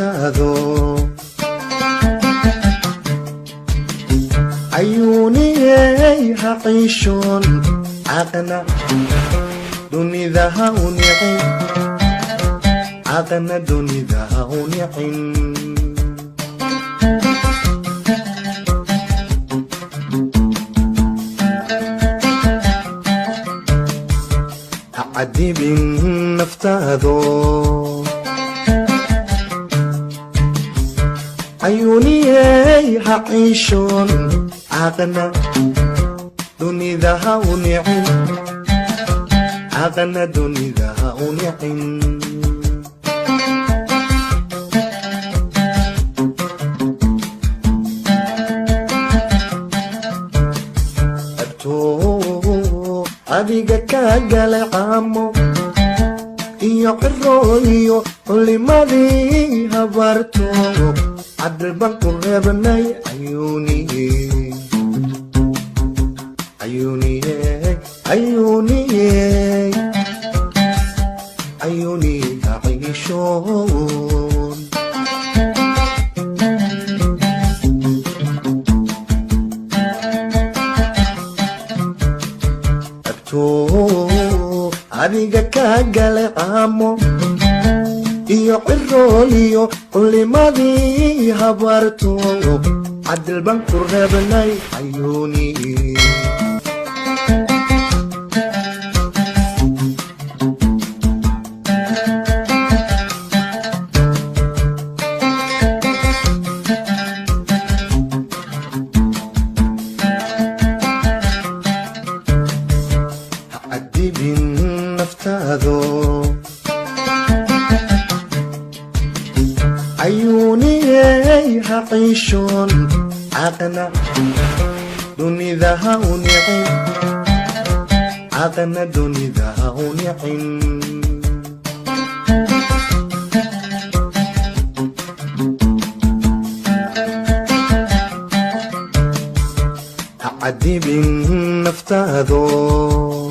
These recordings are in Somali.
نفتاذو عيوني هعيشون عقنا دوني ذا ونعين عقنا دوني ذا ونعين عديب نفتاذو عيوني هعيشون عقنا دوني ذا ونعين عقنا دوني ذا ونعين adiga kagala amo iyo qirooyo limadii habarto adal banku reebnay ayuni ayuni ayuni ayuni aishon adiga kagala amo iyo qirooyo limadii habarto adal banku reebnay ayuni عديب نفتاذو عيوني هعيشون عقنا دوني ذا ونعين عقنا دوني ذا ونعين عديب نفتاذو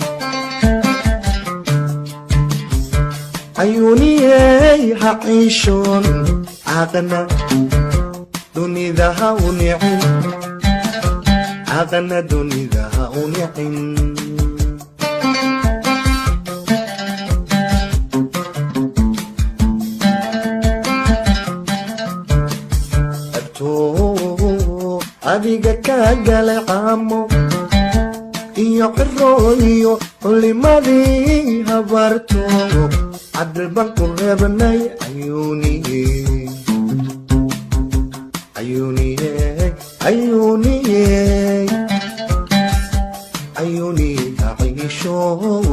عيوني هعيشون عقنا دوني ذا ونعين عقنا دوني ذا ونعين adiga kagala amo iyo qirooyo limadii habarto adal banku reebnay ayuni ayuni ayuni ayuni aishon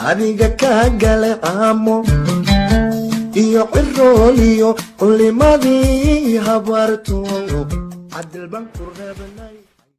adiga kagala amo iyo qirooyo limadii habarto adal banku reebnay